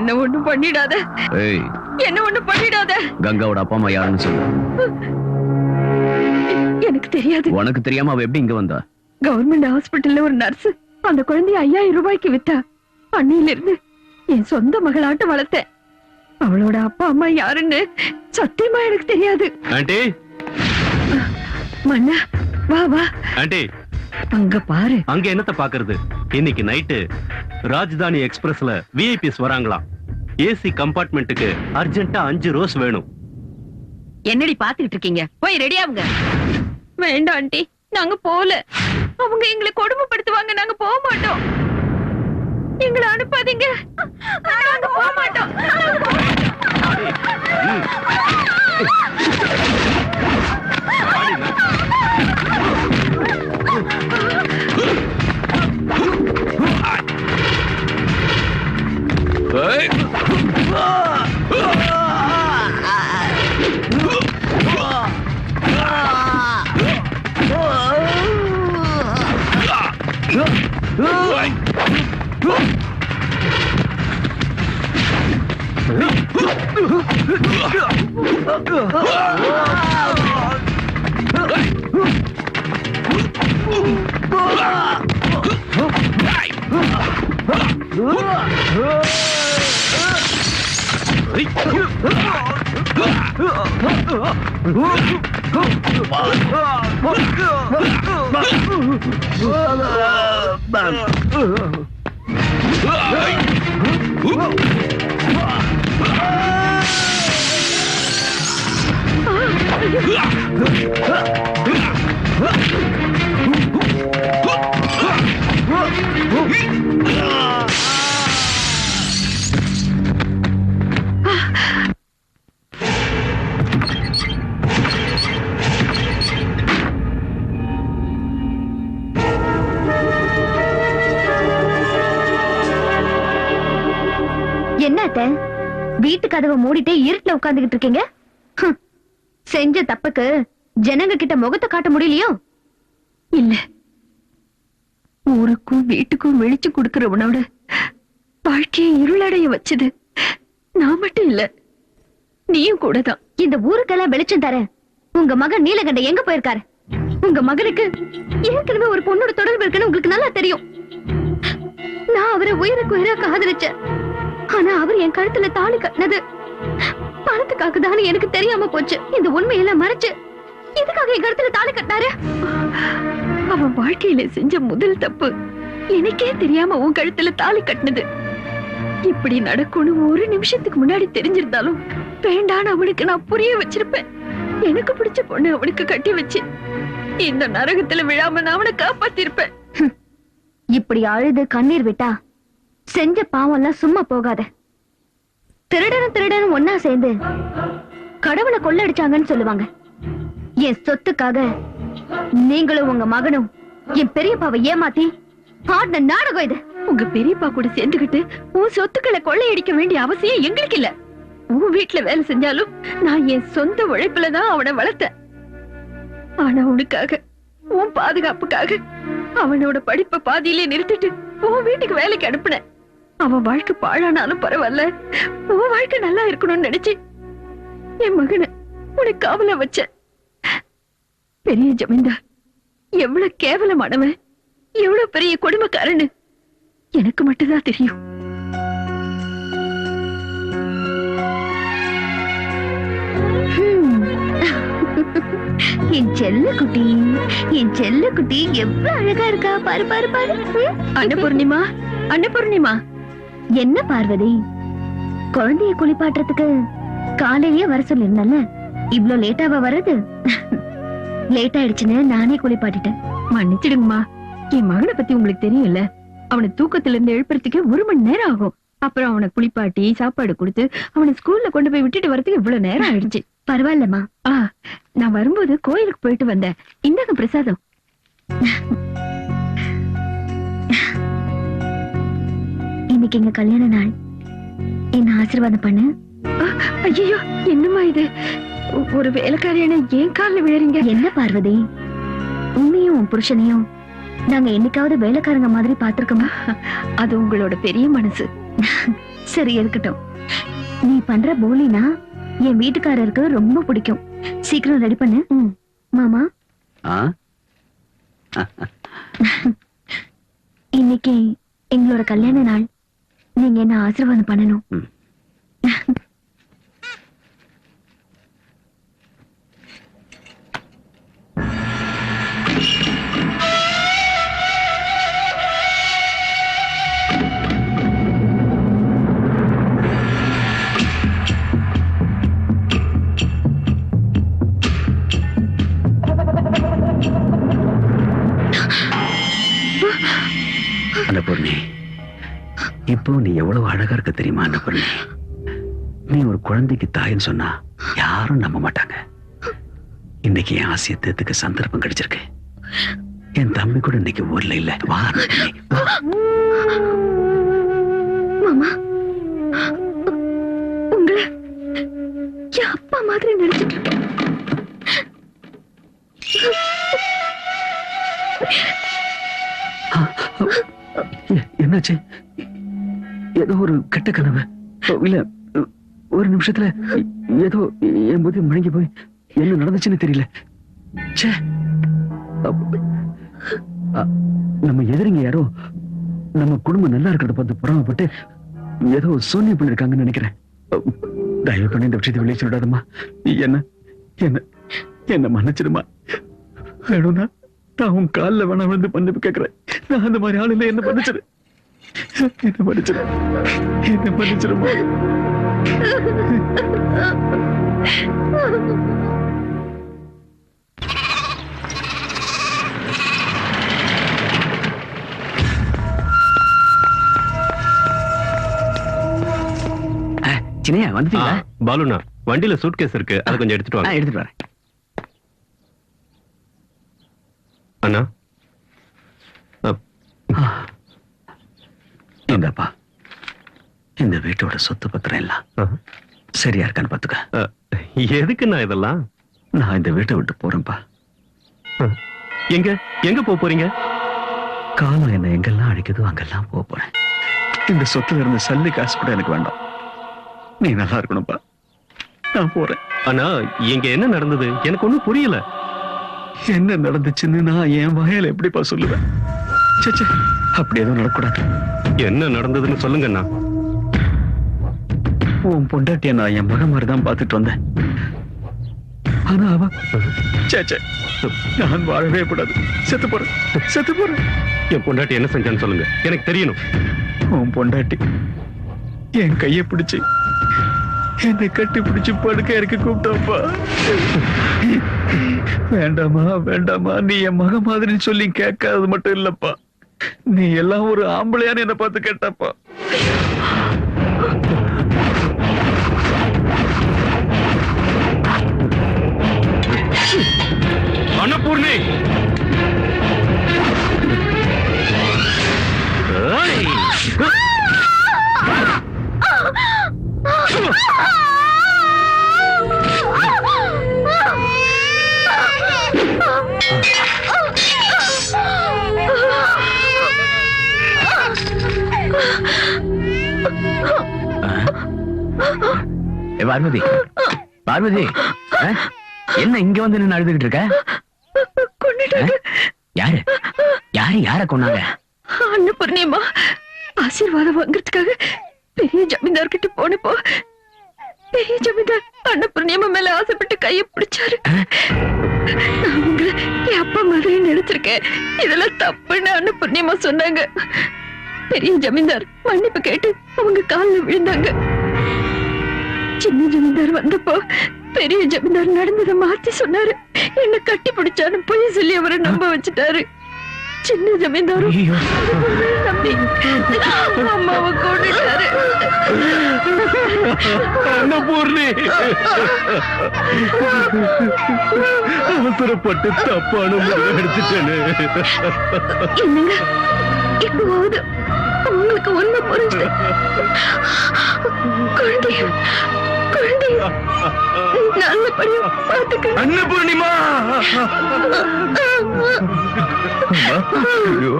என்ன ஒண்ணு பண்ணிடாத. என்ன ஒண்ணு பண்ணிடாத. கங்காவோட அப்பா அம்மா யாருன்னு சொல்லு. எனக்கு தெரியாது. உனக்கு தெரியாம அவ எப்படி இங்க வந்தா? கவர்மெண்ட் ஹாஸ்பிட்டல்ல ஒரு நர்ஸ் அந்த குழந்தைய 5000 ரூபாய்க்கு வித்தா. அன்னையில இருந்து என் சொந்த மகளாட்ட வளர்த்தேன். அவளோட அப்பா அம்மா யாருன்னு சத்தியமா எனக்கு தெரியாது. ஆண்டி மன்னா வா வா. ஆண்டி அங்க பாரு. அங்க என்னத்த பாக்குறது? இன்னைக்கு நைட்டு ராஜதானி எக்ஸ்பிரஸ்ல விஐபிஸ் வராங்களாம். ஏசி கம்பார்ட்மெண்ட்டுக்கு அர்ஜென்ட்டா 5 ரோஸ் வேணும். என்னடி பாத்துக்கிட்டு இருக்கீங்க? போய் ரெடி ஆகுங்க. வேண்டாம் ஆண்டி, நாங்க போல. அவங்க எங்களை கொடுமைப்படுத்துவாங்க. நாங்க போக மாட்டோம். எங்களை அனுப்பாதீங்க. நாங்க போக மாட்டோம். என்னத்த வீட்டு கதவை மூடிட்டே இருட்டுல உட்கார்ந்துகிட்டு இருக்கீங்க? செஞ்ச தப்புக்கு ஜனங்க கிட்ட முகத்தை காட்ட முடியலையோ? இல்ல, ஊருக்கும் வீட்டுக்கும் வெளிச்சு கொடுக்கிறவனோட வாழ்க்கையை இருளடைய வச்சது நான் மட்டும் இல்ல, நீயும் கூட தான். இந்த ஊருக்கெல்லாம் வெளிச்சம் தர உங்க மகன் நீலகண்ட எங்க போயிருக்காரு? உங்க மகனுக்கு ஏற்கனவே ஒரு பொண்ணோட தொடர்பு இருக்குன்னு உங்களுக்கு நல்லா தெரியும். நான் அவரை உயிருக்கு உயிரா காதலிச்சேன். ஆனா அவர் என் கழுத்துல தாலி கட்டினது பணத்துக்காக தானே எனக்கு தெரியாம போச்சு. இந்த உண்மையெல்லாம் மறைச்சு எதுக்காக என் கழுத்துல தாலி கட்டினாரு? அவன் வாழ்க்கையில செஞ்ச முதல் தப்பு எனக்கே தெரியாம உன் கழுத்துல தாலி கட்டினது. இப்படி நடக்கும்னு ஒரு நிமிஷத்துக்கு முன்னாடி தெரிஞ்சிருந்தாலும் வேண்டான்னு அவனுக்கு நான் புரிய வச்சிருப்பேன். எனக்கு பிடிச்ச பொண்ணு அவனுக்கு கட்டி வச்சு இந்த நரகத்துல விழாம நான் அவனை காப்பாத்திருப்பேன். இப்படி அழுது கண்ணீர் விட்டா செஞ்ச பாவம் எல்லாம் சும்மா போகாத. திருடனும் ஒன்னா சேர்ந்து கடவுளை கொள்ளடிச்சாங்கன்னு சொல்லுவாங்க. என் சொத்துக்காக நீங்களும் உங்க மகனும் என் பெரியப்பாவை ஏமாத்தி ஆடின நாடகம் இது. உங்க பெரியப்பா கூட சேர்ந்துகிட்டு உன் சொத்துக்களை கொள்ளையடிக்க வேண்டிய அவசியம் எங்களுக்கு இல்ல. உன் வீட்டுல வேலை செஞ்சாலும் நான் என் சொந்த உழைப்புலதான் அவனை வளர்த்தேன். ஆனா உனக்காக, உன் பாதுகாப்புக்காக அவனோட படிப்பை பாதியிலே நிறுத்திட்டு உன் வீட்டுக்கு வேலைக்கு அனுப்புனேன். அவன் வாழ்க்கை பாழானாலும் பரவாயில்ல, உன் வாழ்க்கை நல்லா இருக்கணும்னு நினைச்சு என் மகனை உனக்கு காவல வச்ச. பெரிய ஜமீன்தார் எவ்வளவு கேவலமானவன், எவ்வளவு பெரிய கொடுமைக்காரன்னு எனக்கு மட்டும்தான் தெரியும். என் செல்ல குட்டி எவ்வளவு அழகா இருக்கா பாரு பாரு பாரு. அன்னபூர்ணிமா, அன்னபூர்ணிமா. என்ன பார்வதி, குழந்தைய குளிப்பாட்டுறதுக்கு காலையிலேயே வர சொல்லிருந்தல, இவ்ளோ லேட்டாவா வர்றது? லேட் ஆயிடுச்சுன்னு நானே குளிப்பாட்டிட்டேன். மன்னிச்சிடுங்கம்மா, என் மகனை பத்தி உங்களுக்கு தெரியும்ல. அவனை தூக்கத்துல இருந்து எழுப்புறதுக்கு 1 மணி நேரம் ஆகும். அப்புறம் அவனை குளிப்பாட்டி சாப்பாடு கொடுத்து அவனை ஸ்கூல்ல கொண்டு போய் விட்டுட்டு வரதுக்கு இவ்வளவு நேரம் ஆயிடுச்சு. பரவாயில்லம்மா. நான் வரும்போது கோயிலுக்கு போயிட்டு வந்தேன். இந்தாங்க பிரசாதம். இன்னைக்கு எங்க கல்யாண நாள், என்ன ஆசீர்வாதம் பண்ணு. ஐயோ, என்னம்மா இது? ஒரு வேலைக்காரியான ஏன் காலில் விழறீங்க? என்ன பார்வதி, உன்னையும் உன் புருஷனையும் நாங்க என்னைக்காவது வேலைக்காரங்க மாதிரி பாத்திருக்கோமா? அது உங்களோட பெரிய மனசு. சரி இருக்கட்டும். நீ பண்ற போலினா என் வீட்டுக்காரருக்கு ரொம்ப பிடிக்கும். சீக்கிரம் ரெடி பண்ணு. மாமா, இன்னைக்கு எங்களோட கல்யாண நாள். நீங்க என்ன ஆசீர்வாதம் பண்ணணும். அன்னபூர்ணி, இப்போ நீ எவ்வளவு அழகா இருக்க தெரியுமா அன்னபூர்ணி? நீ ஒரு குழந்தைக்கு தாயின்னு சொன்னா யாரும் நம்ப மாட்டாங்க. இன்னைக்கு என் ஆசையை தீர்த்துக்க சந்தர்ப்பம் கிடைச்சிருக்கு. என் தம்பி கூட இன்னைக்கு ஊர்ல இல்ல. வா அன்னபூர்ணி, வா. மாமா, உங்களை என் அப்பா மாதிரி நினைச்சிட்டு இருக்கேன். என்னாச்சு? ஏதோ ஒரு கெட்ட கனவு இல்ல? ஒரு நிமிஷத்துல ஏதோ என் புத்தி முழங்கி போய் என்ன நடந்துச்சுன்னு தெரியல. ச்சே, நம்ம எதிரிங்க யாரோ நம்ம குடும்பம் நல்லா இருக்கிறத பார்த்து புறமப்பட்டு ஏதோ சூன்யம் பண்ணிருக்காங்கன்னு நினைக்கிறேன். தயவு பண்ணி இந்த விஷயத்தை வெளியே சொல்லிடாதம்மா. என்ன என்ன என்ன மன்னிச்சிடுமா. வேணும்னா நான் உன் காலில் வேணா வந்து மன்னிப்பு கேட்கிறேன். நான் அந்த மாதிரி ஆளு இல்லை. என்ன மன்னிச்சிடு, என்ன மன்னிச்சிடு, என்ன மன்னிச்சிடுமா. சின்னையா வந்துட்டீங்களா? பாலுனா வண்டியில சூட்கேஸ் இருக்கு, அதை கொஞ்சம் எடுத்துட்டு வாங்க. எடுத்துட்டு வரேன். அண்ணா, இந்தப்பா, இந்த வீட்டோட சொத்து பத்திரம் எல்லாம் சரியா இருக்கான்னு பாத்துக்க. எதுக்குண்ணா இதெல்லாம்? நான் இந்த வீட்டை விட்டு போறேன்ப்பா. எங்க எங்க போறீங்க? காலம் என்ன எங்கெல்லாம் அடிக்குதோ அங்கெல்லாம் போறேன். இந்த சொத்துல இருந்த சல்லி காசு கூட எனக்கு வேண்டாம். நீ நல்லா இருக்கணும்ப்பா. நான் போறேன். அண்ணா, இங்க என்ன நடந்தது எனக்கு ஒண்ணும் புரியல. என்ன நடந்துச்சுன்னு நான் என் வாயால எப்படிப்பா சொல்லுவேன்? சே, அப்படி எதுவும் நடக்கூடாது. என்ன நடந்ததுன்னு சொல்லுங்க அண்ணா. உன் பொண்டாட்டிய நான் என் மகன் மாதிரிதான் பாத்துட்டு வந்தேன். ஆனா அவ சே, நான் வாழவே கூடாது. செத்து போறேன். என் பொண்டாட்டி என்ன செஞ்சான்னு சொல்லுங்க, எனக்கு தெரியணும். உன் பொண்டாட்டி என் கைய பிடிச்சு என்னை கட்டி பிடிச்சு படுக்க இருக்க கூப்பிட்டப்பா. வேண்டாமா, நீ என் மக மாதிரின்னு சொல்லி கேட்காதது மட்டும் இல்லப்பா, நீ எல்லாம் ஒரு ஆம்பளையான்னு என்ன பார்த்து கேட்டப்பா. அன்னபூர்ணி, பார்வதி, என்ன இங்க வந்து நின்னு அழுதுகிட்டு இருக்க? யாரு யார கொன்னாங்க? அன்னபூர்ணியம்மா ஆசீர்வாதம் வாங்குறதுக்காக பெரிய ஜமீன்தார் கிட்ட போனப்போ பெரிய ஜமீன்தார் அன்னபூர்ணியம்மா மேல ஆசைப்பட்டு கையை பிடிச்சாரு. நான் உங்களை என் அப்பா மாதிரி நினைச்சிருக்கேன், இதெல்லாம் தப்புன்னு அன்னபூர்ணியம்மா சொன்னாங்க. பெரிய ஜமீன்தார் மன்னிப்பு கேட்டு அவங்க காலில் விழுந்தாங்க. சின்ன ஜமீன்தார் வந்தப்போ பெரிய ஜமீன்தார் நடந்ததை மாத்தி சொன்னாரு. என்ன கட்டி பிடிச்சாரு பொய் சொல்லி அவரை நம்ப வச்சுட்டாரு. சின்ன ஜமீன்தாரும் நம்பி அம்மாவை கொண்டுட்டாரு. அன்னபூர்ணி, அவசரப்பட்டு தப்பான முடிவு எடுத்துட்டேன்னு. என்னங்க இப்போது உங்களுக்கு உண்மை புரிஞ்சு குழந்தைய நல்லபடியா பாத்துக்க. அன்னபூர்ணிமா! அம்மா, ஐயோ,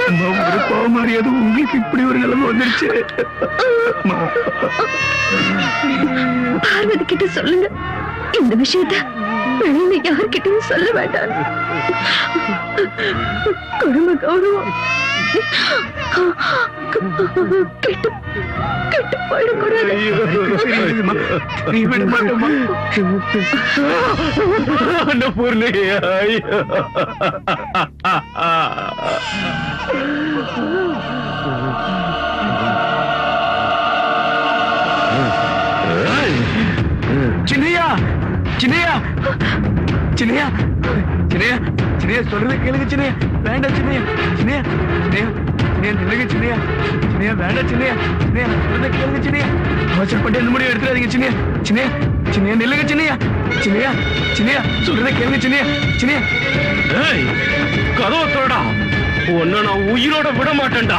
அம்மா, ஒரு பாவம் அறியாது உங்களுக்கு இப்படி ஒரு நிலைமை வந்துருச்சு. அம்மா. பார்வதி கிட்ட சொல்லுங்க, இந்த விஷயத்த வெளியில யார்கிட்டயும் சொல்ல வேண்டாம். குடும்ப கௌரவம் கெட்டு கெட்டு போயிடக்கூடாது. தெரியுதும்மா, நீ விட மாட்டோமா? அன்னபூர்ணி, ஐயோ. சின்னையா, சின்னையா, சின்னையா, சின்னையா, சின்னையா, சொல்றதை கேளுங்க சின்னையா. வேண்டாம் சின்னையா, சின்னையா, சின்னையா, சின்னையா, நில்லுங்க சின்னையா, சின்னையா, வேண்டாம் சின்னையா, சின்னையா, சொல்றதை கேளுங்க சின்னையா. அவசரப்பட்டு எந்த முடிவு எடுத்துறாதீங்க சின்னையா, சின்னையா, சின்னையா, நில்லுங்க சின்னையா, சின்னையா, சின்னையா, சொல்றதை கேளுங்க சின்னையா, சின்னையா. ஏய், கதவை திறடா. உன்னை நான் உயிரோட விட மாட்டேன்டா.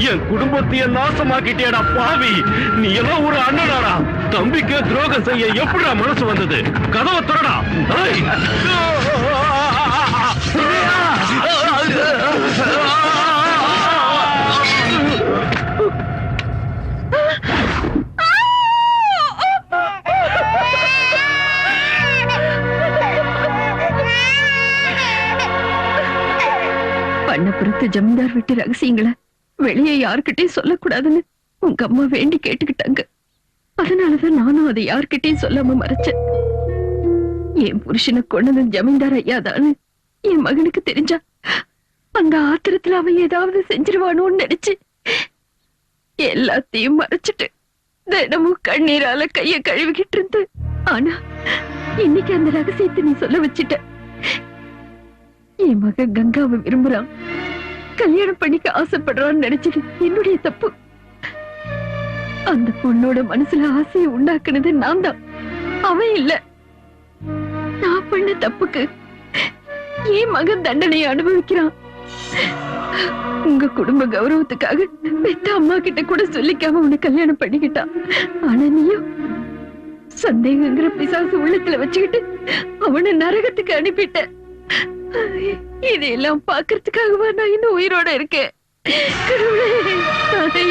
என் குடும்பத்தையே நாசமாக்கிட்டேடா பாவி. நீ எல்லாம் ஒரு அண்ணனாடா. தம்பிக்கு துரோகம் செய்ய எப்படிடா மனசு வந்தது? கதவை திறடா. ஏய். பண்ணப்புறத்து ஜமீன்தார் வீட்டு ரகசியங்களை வெளியே யார்கிட்டயும் சொல்லக்கூடாதுன்னு உங்க அம்மா வேண்டி கேட்டுக்கிட்டாங்க. அதனாலதான் நானும் அதை யார்கிட்டயும் சொல்லாம மறைச்சேன். என் புருஷனை கொண்டது ஜமீன்தார் ஐயாதான்னு என் மகனுக்கு தெரிஞ்சா அந்த ஆத்திரத்துல அவன் ஏதாவது செஞ்சிருவானோன்னு நினைச்சு எல்லாத்தையும் மறைச்சிட்டு தினமும் கண்ணீரால கைய கழுவிக்கிட்டு இருந்து. ஆனா இன்னைக்கு அந்த ரகசியத்தை நீ சொல்ல வச்சிட்ட. என் மகன் கங்காவை விரும்புறான், கல்யாணம் பண்ணிக்க ஆசைப்படுறான்னு நினைச்சது என்னுடைய தப்பு. அந்த பொண்ணோட மனசுல ஆசையை உண்டாக்குனது நான் தான், அவன் இல்ல. நான் பண்ண தப்புக்கு என் மகன் தண்டனையை அனுபவிக்கிறான். உங்க குடும்ப கௌரவத்துக்காக பெத்த அம்மா கிட்ட கூட சொல்லிக்காம உன்னை கல்யாணம் பண்ணிக்கிட்டான். ஆனா நீயும் சந்தேகங்கிற பிசாசு உள்ளத்துல வச்சுக்கிட்டு அவனை நரகத்துக்கு அனுப்பிட்ட. இதையெல்லாம் பாக்குறதுக்காகவா நான் இன்னும் உயிரோட இருக்கேன்?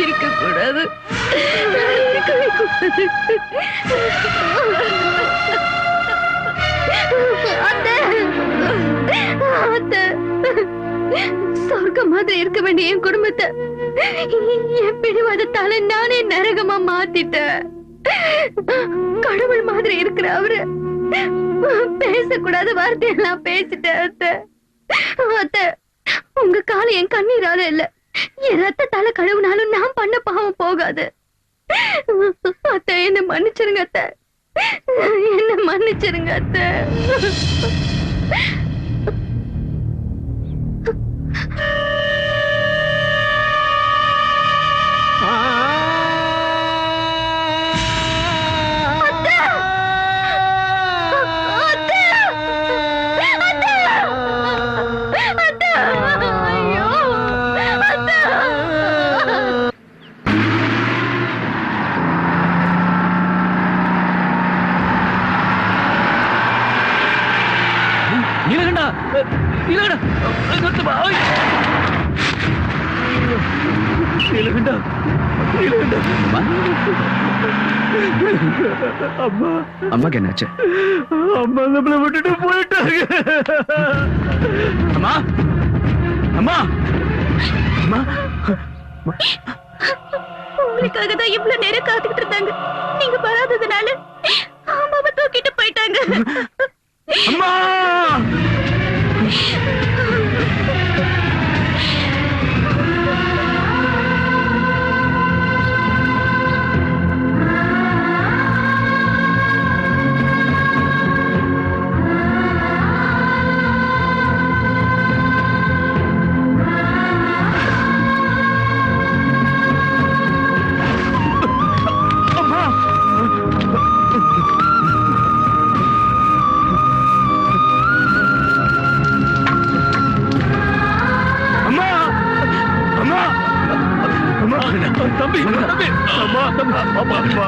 இருக்க கூடாது. சொர்க்கம் மாதிரி இருக்க வேண்டிய என் குடும்பத்தை என் பிடிவாதத்தால நானே நரகமா மாத்திட்டேன். கடவுள் மாதிரி இருக்கிற அவரு பேசக்கூடாத வார்த்தையெல்லாம் பேசிட்டேன். அத்தை, உங்க காலம் என் கண்ணீரால இல்ல, என் ரத்தத்தால கழுவுனாலும் நான் பண்ண பாவம் போகாது. அத்தை, என்ன மன்னிச்சிருங்க அத்தை, என்ன மன்னிச்சிருங்க அத்தை. நீலகண்டா, நீலகண்டா, நிறுத்துமா. நீலகண்டா, நீலகண்டா. அம்மா, அம்மாக்கு என்னாச்சு? அம்மா நம்மளை விட்டுட்டு போயிட்டாங்க. அம்மா, அம்மா, அம்மா. உங்களுக்காக தான் இவ்வளவு நேரம் காத்துக்கிட்டு இருந்தாங்க. நீங்க வராததுனால அம்மாவை தூக்கிட்டு போயிட்டாங்க. அம்மா! தம்பி தம்பி அம்மா தம்பி அம்மா அம்மா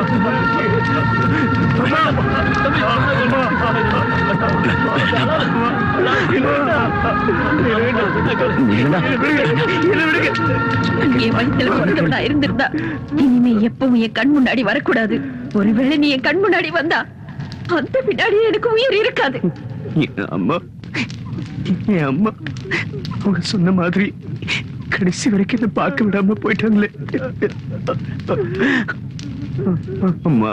என் வயித்துல பிறந்தவனா இருந்திருந்தா இனிமே எப்பவும் என் கண் முன்னாடி வரக்கூடாது. ஒருவேளை நீ என் கண் முன்னாடி வந்தா அந்த பின்னாடியே எனக்கு உயிர் இருக்காது. அம்மா என் அம்மா அவங்க சொன்ன மாதிரி கடைசி வரைக்கும் என்ன பார்க்க விடாம போயிட்டாங்களே. அம்மா அம்மா